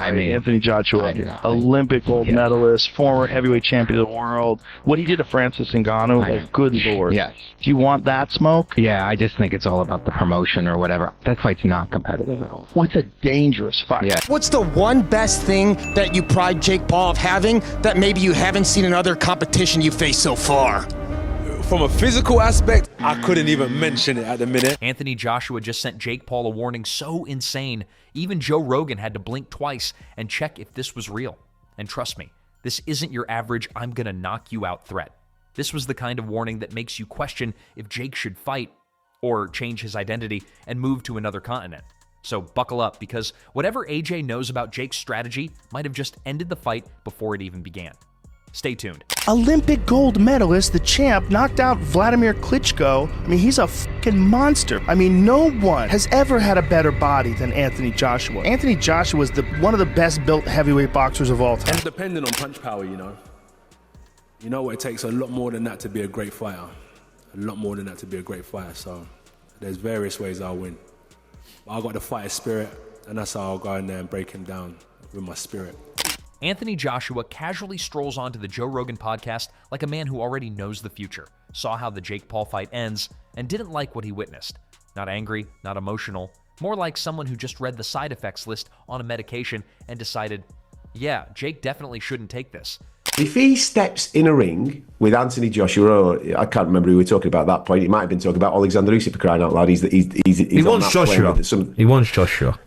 I mean, Anthony Joshua, Olympic gold medalist, former heavyweight champion of the world. What he did to Francis Ngannou, like, good lord. Yes. Do you want that smoke? Yeah, I just think it's all about the promotion or whatever. That fight's not competitive at all. What's a dangerous fight? Yeah. What's the one best thing that you pride Jake Paul of having that maybe you haven't seen in other competition you faced so far? From a physical aspect, I couldn't even mention it at the minute. Anthony Joshua just sent Jake Paul a warning so insane, even Joe Rogan had to blink twice and check if this was real. And trust me, this isn't your average "I'm gonna knock you out" threat. This was the kind of warning that makes you question if Jake should fight or change his identity and move to another continent. So buckle up, because whatever AJ knows about Jake's strategy might have just ended the fight before it even began. Stay tuned. Olympic gold medalist, the champ, knocked out Vladimir Klitschko. I mean, he's a fucking monster. I mean, no one has ever had a better body than Anthony Joshua. Anthony Joshua is one of the best built heavyweight boxers of all time. And depending on punch power, you know what, it takes a lot more than that to be a great fighter. A lot more than that to be a great fighter. So there's various ways I'll win. But I got the fighter spirit, and that's how I'll go in there and break him down with my spirit. Anthony Joshua casually strolls onto the Joe Rogan podcast like a man who already knows the future, saw how the Jake Paul fight ends, and didn't like what he witnessed. Not angry, not emotional, more like someone who just read the side effects list on a medication and decided, yeah, Jake definitely shouldn't take this. If he steps in a ring with Anthony Joshua, or I can't remember who we were talking about at that point, he might have been talking about Alexander Usyk, for crying out loud. He wants Joshua. He wants Joshua.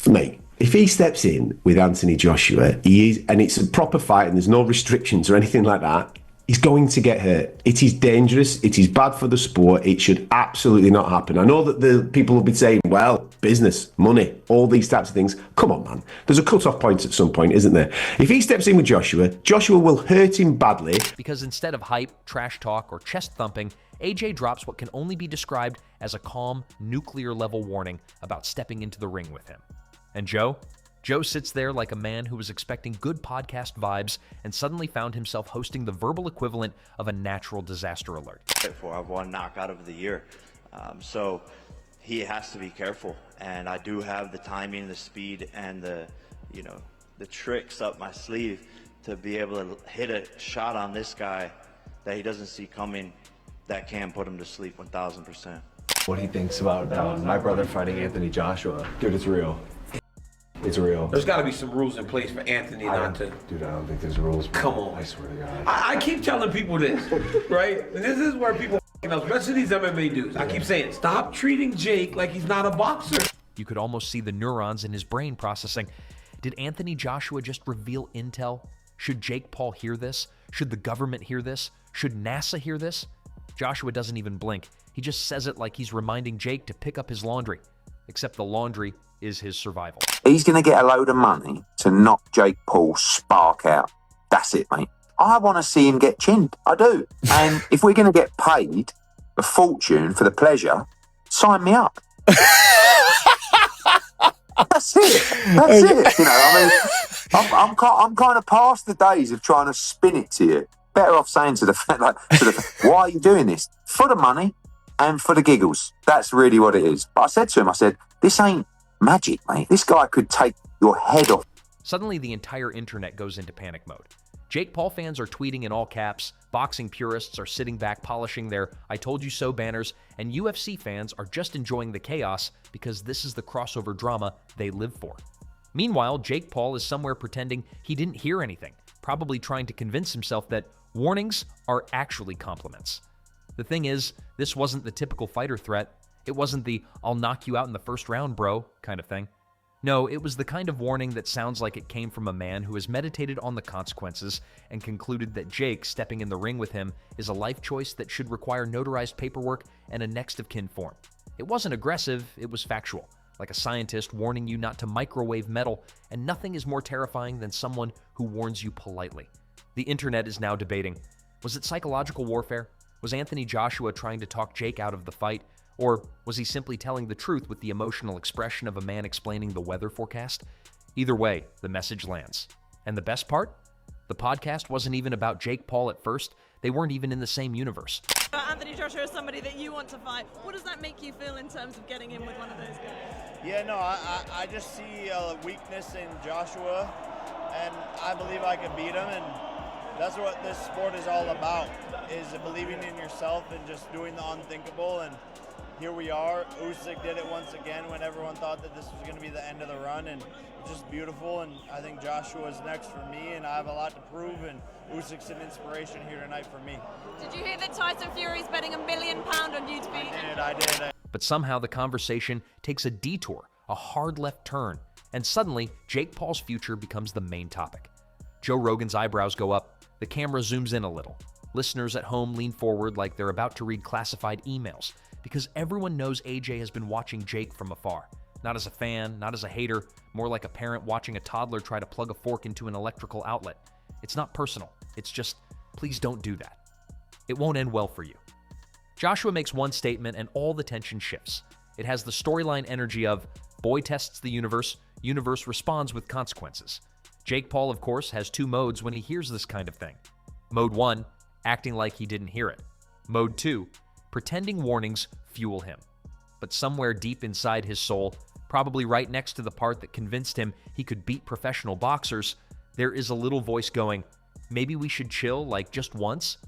Mate, if he steps in with Anthony Joshua, and it's a proper fight and there's no restrictions or anything like that, he's going to get hurt. It is dangerous. It is bad for the sport. It should absolutely not happen. I know that the people will be saying, well, business, money, all these types of things. Come on, man. There's a cut-off point at some point, isn't there? If he steps in with Joshua, Joshua will hurt him badly. Because instead of hype, trash talk, or chest thumping, AJ drops what can only be described as a calm, nuclear-level warning about stepping into the ring with him. And Joe sits there like a man who was expecting good podcast vibes and suddenly found himself hosting the verbal equivalent of a natural disaster alert. I've won knockout of the year, so he has to be careful. And I do have the timing, the speed, and the tricks up my sleeve to be able to hit a shot on this guy that he doesn't see coming that can put him to sleep 1,000%. What he thinks about my brother fighting Anthony Joshua. Dude, it's real. It's real. There's got to be some rules in place for Anthony not to. Dude, I don't think there's rules. Come on. I swear to God. I keep telling people this, right? And this is where people, especially these MMA dudes, I keep saying, stop treating Jake like he's not a boxer. You could almost see the neurons in his brain processing. Did Anthony Joshua just reveal intel? Should Jake Paul hear this? Should the government hear this? Should NASA hear this? Joshua doesn't even blink. He just says it like he's reminding Jake to pick up his laundry. Except the laundry is his survival. He's going to get a load of money to knock Jake Paul's spark out. That's it, mate. I want to see him get chinned. I do. And if we're going to get paid a fortune for the pleasure, sign me up. That's it. That's it. I'm kind of past the days of trying to spin it to you. Better off saying to the why are you doing this? For the money and for the giggles. That's really what it is. But I said to him, this ain't magic, mate. This guy could take your head off. Suddenly, the entire internet goes into panic mode. Jake Paul fans are tweeting in all caps, boxing purists are sitting back polishing their "I told you so" banners, and UFC fans are just enjoying the chaos because this is the crossover drama they live for. Meanwhile, Jake Paul is somewhere pretending he didn't hear anything, probably trying to convince himself that warnings are actually compliments. The thing is, this wasn't the typical fighter threat. It wasn't the "I'll knock you out in the first round, bro" kind of thing. No, it was the kind of warning that sounds like it came from a man who has meditated on the consequences and concluded that Jake stepping in the ring with him is a life choice that should require notarized paperwork and a next of kin form. It wasn't aggressive, it was factual, like a scientist warning you not to microwave metal, and nothing is more terrifying than someone who warns you politely. The internet is now debating, was it psychological warfare? Was Anthony Joshua trying to talk Jake out of the fight? Or was he simply telling the truth with the emotional expression of a man explaining the weather forecast? Either way, the message lands. And the best part? The podcast wasn't even about Jake Paul at first. They weren't even in the same universe. Anthony Joshua is somebody that you want to fight. What does that make you feel in terms of getting in with one of those guys? Yeah, no, I just see a weakness in Joshua, and I believe I can beat him, and that's what this sport is all about, is believing in yourself and just doing the unthinkable, and here we are. Usyk did it once again when everyone thought that this was going to be the end of the run, and it's just beautiful, and I think Joshua's next for me, and I have a lot to prove, and Usyk's an inspiration here tonight for me. Did you hear that Tyson Fury's betting £1 million on you to beat him? I did. But somehow the conversation takes a detour, a hard left turn, and suddenly Jake Paul's future becomes the main topic. Joe Rogan's eyebrows go up, the camera zooms in a little. Listeners at home lean forward like they're about to read classified emails, because everyone knows AJ has been watching Jake from afar. Not as a fan, not as a hater, more like a parent watching a toddler try to plug a fork into an electrical outlet. It's not personal, it's just, please don't do that. It won't end well for you. Joshua makes one statement and all the tension shifts. It has the storyline energy of, boy tests the universe responds with consequences. Jake Paul, of course, has two modes when he hears this kind of thing. Mode 1, acting like he didn't hear it. Mode 2, pretending warnings fuel him. But somewhere deep inside his soul, probably right next to the part that convinced him he could beat professional boxers, there is a little voice going, maybe we should chill, like just once?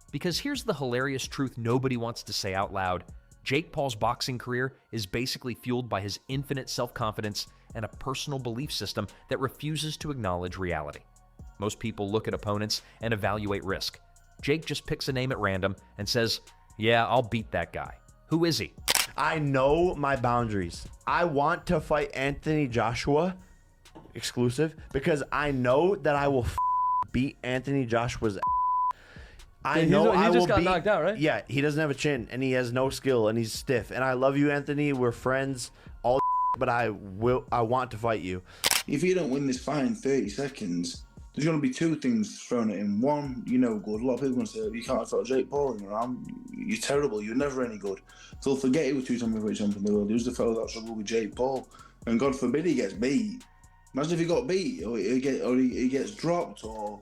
Because here's the hilarious truth nobody wants to say out loud. Jake Paul's boxing career is basically fueled by his infinite self-confidence and a personal belief system that refuses to acknowledge reality. Most people look at opponents and evaluate risk. Jake just picks a name at random and says, yeah, I'll beat that guy. Who is he? I know my boundaries. I want to fight Anthony Joshua exclusive because I know that I will beat Anthony Joshua's I know he just got knocked out, right? Yeah, he doesn't have a chin and he has no skill and he's stiff. And I love you, Anthony. We're friends, all but I want to fight you. If you don't win this fight in 30 seconds, there's going to be two things thrown at him. One, you're no good. A lot of people are going to say, you can't fight Jake Paul. You're terrible. You're never any good. They'll forget he was two-time heavyweight champion in the world. He was the fellow that struggled with Jake Paul. And God forbid he gets beat. Imagine if he got beat or he gets dropped or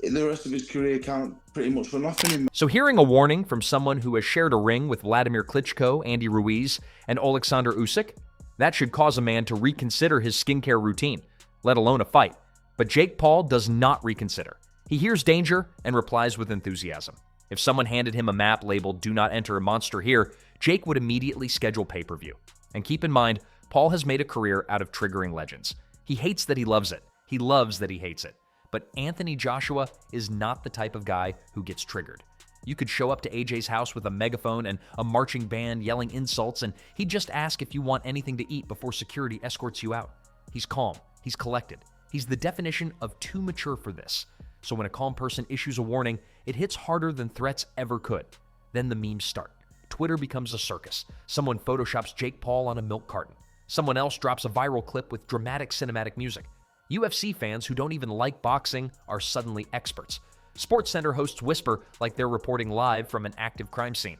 the rest of his career count pretty much for nothing. So hearing a warning from someone who has shared a ring with Vladimir Klitschko, Andy Ruiz, and Alexander Usyk, that should cause a man to reconsider his skincare routine, let alone a fight. But Jake Paul does not reconsider. He hears danger and replies with enthusiasm. If someone handed him a map labeled "Do not enter a monster here," Jake would immediately schedule pay-per-view. And keep in mind, Paul has made a career out of triggering legends. He hates that he loves it. He loves that he hates it. But Anthony Joshua is not the type of guy who gets triggered. You could show up to AJ's house with a megaphone and a marching band yelling insults, and he'd just ask if you want anything to eat before security escorts you out. He's calm. He's collected. He's the definition of too mature for this. So when a calm person issues a warning, it hits harder than threats ever could. Then the memes start. Twitter becomes a circus. Someone photoshops Jake Paul on a milk carton. Someone else drops a viral clip with dramatic cinematic music. UFC fans who don't even like boxing are suddenly experts. SportsCenter hosts whisper like they're reporting live from an active crime scene.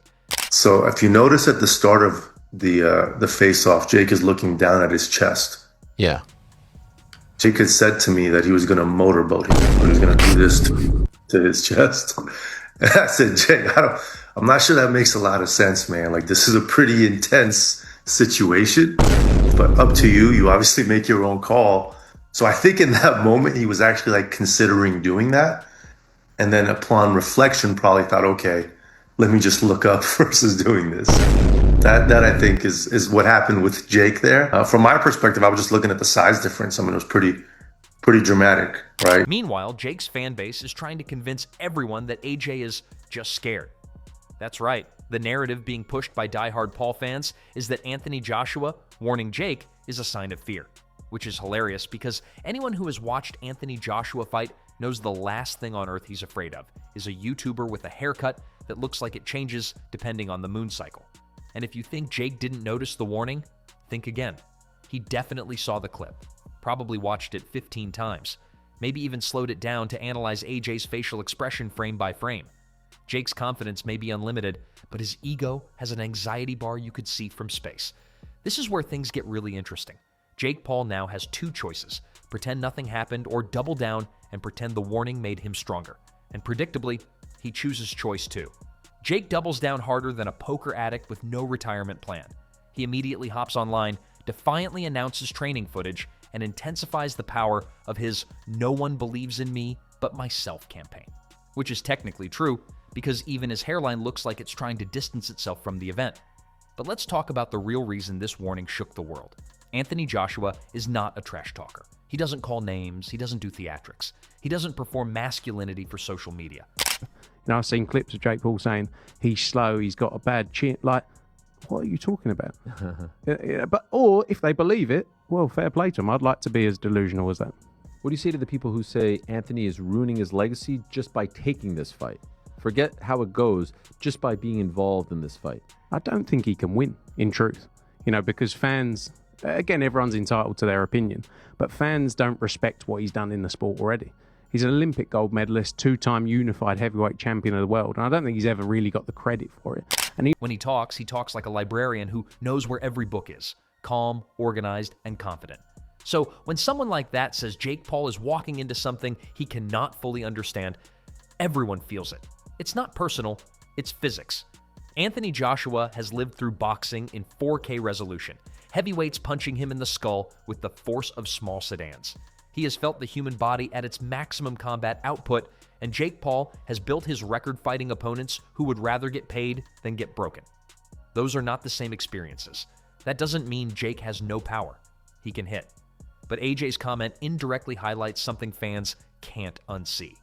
So if you notice at the start of the face-off, Jake is looking down at his chest. Yeah. Jake had said to me that he was going to motorboat him. He was going to do this to his chest. And I said, Jake, I'm not sure that makes a lot of sense, man. Like, this is a pretty intense situation, but up to you. You obviously make your own call. So I think in that moment, he was actually like considering doing that. And then upon reflection, probably thought, okay, let me just look up versus doing this. That I think is what happened with Jake there. From my perspective, I was just looking at the size difference. I mean, it was pretty dramatic, right? Meanwhile, Jake's fan base is trying to convince everyone that AJ is just scared. That's right. The narrative being pushed by diehard Paul fans is that Anthony Joshua warning Jake is a sign of fear, which is hilarious because anyone who has watched Anthony Joshua fight knows the last thing on earth he's afraid of is a YouTuber with a haircut that looks like it changes depending on the moon cycle. And if you think Jake didn't notice the warning, think again. He definitely saw the clip, probably watched it 15 times, maybe even slowed it down to analyze AJ's facial expression frame by frame. Jake's confidence may be unlimited, but his ego has an anxiety bar you could see from space. This is where things get really interesting. Jake Paul now has two choices: pretend nothing happened or double down and pretend the warning made him stronger. And predictably, he chooses choice 2. Jake doubles down harder than a poker addict with no retirement plan. He immediately hops online, defiantly announces training footage, and intensifies the power of his "no one believes in me but myself" campaign. Which is technically true, because even his hairline looks like it's trying to distance itself from the event. But let's talk about the real reason this warning shook the world. Anthony Joshua is not a trash talker. He doesn't call names, he doesn't do theatrics. He doesn't perform masculinity for social media. I've seen clips of Jake Paul saying he's slow, he's got a bad chin. Like, what are you talking about? Or if they believe it, well, fair play to them. I'd like to be as delusional as that. What do you say to the people who say Anthony is ruining his legacy just by taking this fight? Forget how it goes, just by being involved in this fight. I don't think he can win, in truth. Because fans, again, everyone's entitled to their opinion, but fans don't respect what he's done in the sport already. He's an Olympic gold medalist, 2-time unified heavyweight champion of the world, and I don't think he's ever really got the credit for it. And when he talks like a librarian who knows where every book is, calm, organized, and confident. So when someone like that says Jake Paul is walking into something he cannot fully understand, everyone feels it. It's not personal, it's physics. Anthony Joshua has lived through boxing in 4K resolution, heavyweights punching him in the skull with the force of small sedans. He has felt the human body at its maximum combat output, and Jake Paul has built his record-fighting opponents who would rather get paid than get broken. Those are not the same experiences. That doesn't mean Jake has no power. He can hit. But AJ's comment indirectly highlights something fans can't unsee.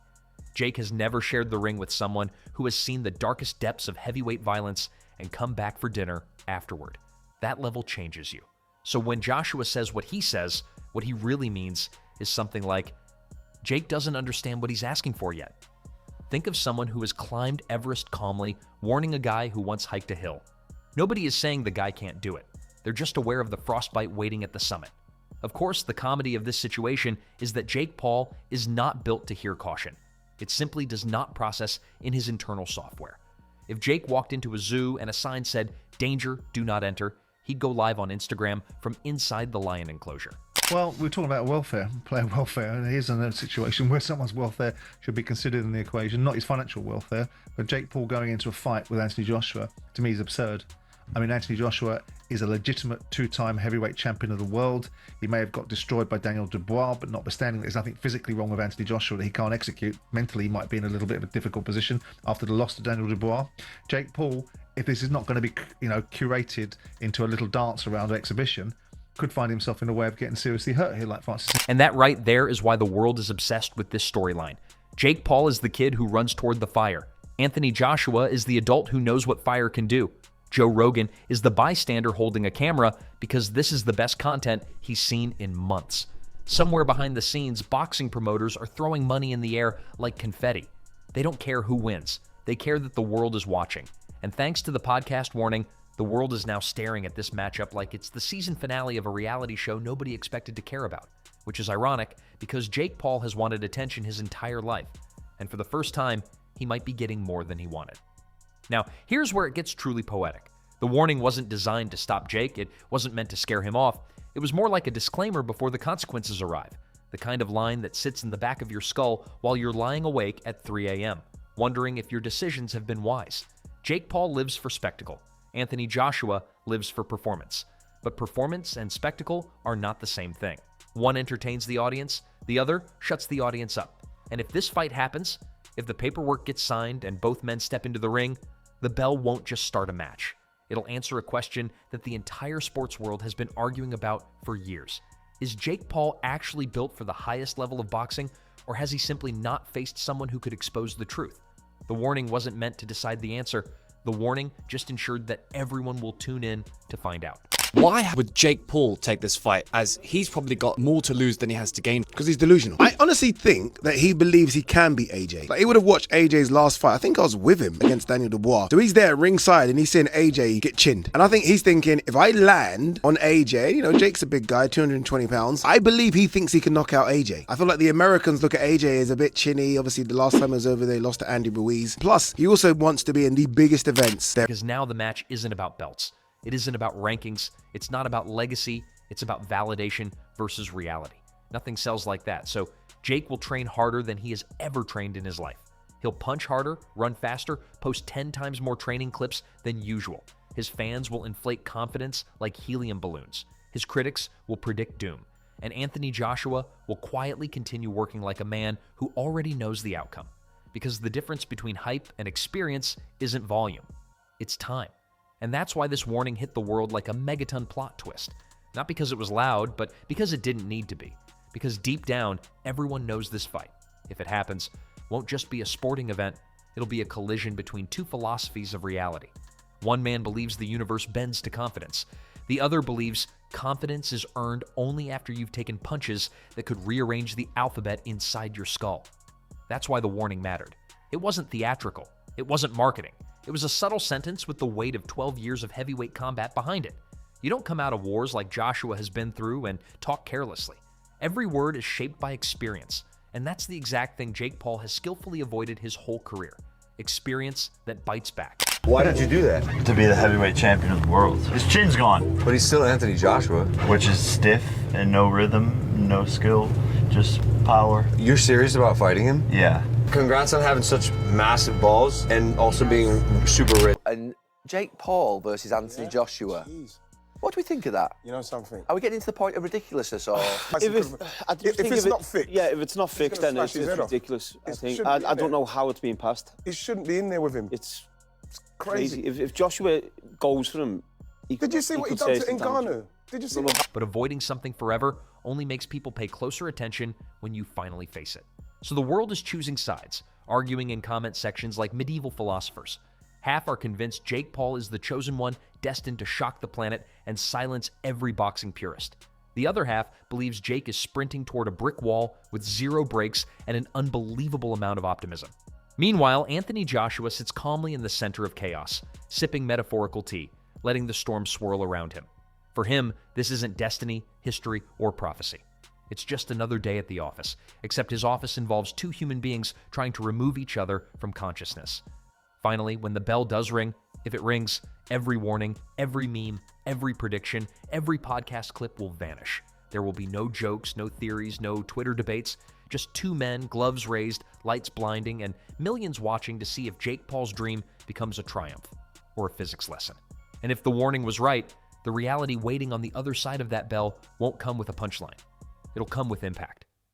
Jake has never shared the ring with someone who has seen the darkest depths of heavyweight violence and come back for dinner afterward. That level changes you. So when Joshua says what he says, what he really means is something like, Jake doesn't understand what he's asking for yet. Think of someone who has climbed Everest calmly, warning a guy who once hiked a hill. Nobody is saying the guy can't do it. They're just aware of the frostbite waiting at the summit. Of course, the comedy of this situation is that Jake Paul is not built to hear caution. It simply does not process in his internal software. If Jake walked into a zoo and a sign said, "Danger, do not enter," he'd go live on Instagram from inside the lion enclosure. Well, we're talking about welfare, player welfare, and here's a situation where someone's welfare should be considered in the equation, not his financial welfare, but Jake Paul going into a fight with Anthony Joshua, to me, is absurd. I mean, Anthony Joshua is a legitimate 2-time heavyweight champion of the world. He may have got destroyed by Daniel Dubois, but notwithstanding, there's nothing physically wrong with Anthony Joshua that he can't execute. Mentally, he might be in a little bit of a difficult position after the loss to Daniel Dubois. Jake Paul, if this is not going to be, curated into a little dance around exhibition, could find himself in a way of getting seriously hurt here, like Francis. And that right there is why the world is obsessed with this storyline. Jake Paul is the kid who runs toward the fire. Anthony Joshua is the adult who knows what fire can do. Joe Rogan is the bystander holding a camera because this is the best content he's seen in months. Somewhere behind the scenes, boxing promoters are throwing money in the air like confetti. They don't care who wins. They care that the world is watching. And thanks to the podcast warning, the world is now staring at this matchup like it's the season finale of a reality show nobody expected to care about, which is ironic because Jake Paul has wanted attention his entire life, and for the first time, he might be getting more than he wanted. Now, here's where it gets truly poetic. The warning wasn't designed to stop Jake. It wasn't meant to scare him off. It was more like a disclaimer before the consequences arrive, the kind of line that sits in the back of your skull while you're lying awake at 3 a.m., wondering if your decisions have been wise. Jake Paul lives for spectacle. Anthony Joshua lives for performance. But performance and spectacle are not the same thing. One entertains the audience, the other shuts the audience up. And if this fight happens, if the paperwork gets signed and both men step into the ring, the bell won't just start a match. It'll answer a question that the entire sports world has been arguing about for years. Is Jake Paul actually built for the highest level of boxing, or has he simply not faced someone who could expose the truth? The warning wasn't meant to decide the answer. The warning just ensured that everyone will tune in to find out. Why would Jake Paul take this fight, as he's probably got more to lose than he has to gain? Because he's delusional. I honestly think that he believes he can beat AJ. Like, he would have watched AJ's last fight. I think I was with him against Daniel Dubois. So he's there ringside and he's seeing AJ get chinned. And I think he's thinking, if I land on AJ, Jake's a big guy, 220 pounds. I believe he thinks he can knock out AJ. I feel like the Americans look at AJ as a bit chinny. Obviously, the last time he was over there, he lost to Andy Ruiz. Plus, he also wants to be in the biggest events. Because now the match isn't about belts. It isn't about rankings. It's not about legacy. It's about validation versus reality. Nothing sells like that. So Jake will train harder than he has ever trained in his life. He'll punch harder, run faster, post 10 times more training clips than usual. His fans will inflate confidence like helium balloons. His critics will predict doom. And Anthony Joshua will quietly continue working like a man who already knows the outcome. Because the difference between hype and experience isn't volume, it's time. And that's why this warning hit the world like a megaton plot twist. Not because it was loud, but because it didn't need to be. Because deep down, everyone knows this fight, if it happens, won't just be a sporting event, it'll be a collision between two philosophies of reality. One man believes the universe bends to confidence. The other believes confidence is earned only after you've taken punches that could rearrange the alphabet inside your skull. That's why the warning mattered. It wasn't theatrical. It wasn't marketing. It was a subtle sentence with the weight of 12 years of heavyweight combat behind it. You don't come out of wars like Joshua has been through and talk carelessly. Every word is shaped by experience, and that's the exact thing Jake Paul has skillfully avoided his whole career. Experience that bites back. Why did you do that? To be the heavyweight champion of the world. His chin's gone. But he's still Anthony Joshua. Which is stiff and no rhythm, no skill, just power. You're serious about fighting him? Yeah. Congrats on having such massive balls and also being super rich. And Jake Paul versus Anthony Joshua. What do we think of that? You know something? Are we getting to the point of ridiculousness, or if it's not fixed? Yeah, if it's not fixed, then it's ridiculous. I think. I don't know how it's being passed. It shouldn't be in there with him. It's crazy. If Joshua goes for him, did you see what he done to Ngannou? Did you see? But avoiding something forever only makes people pay closer attention when you finally face it. So the world is choosing sides, arguing in comment sections like medieval philosophers. Half are convinced Jake Paul is the chosen one destined to shock the planet and silence every boxing purist. The other half believes Jake is sprinting toward a brick wall with zero brakes and an unbelievable amount of optimism. Meanwhile, Anthony Joshua sits calmly in the center of chaos, sipping metaphorical tea, letting the storm swirl around him. For him, this isn't destiny, history, or prophecy. It's just another day at the office, except his office involves two human beings trying to remove each other from consciousness. Finally, when the bell does ring, if it rings, every warning, every meme, every prediction, every podcast clip will vanish. There will be no jokes, no theories, no Twitter debates, just two men, gloves raised, lights blinding, and millions watching to see if Jake Paul's dream becomes a triumph or a physics lesson. And if the warning was right, the reality waiting on the other side of that bell won't come with a punchline. It'll come with impact.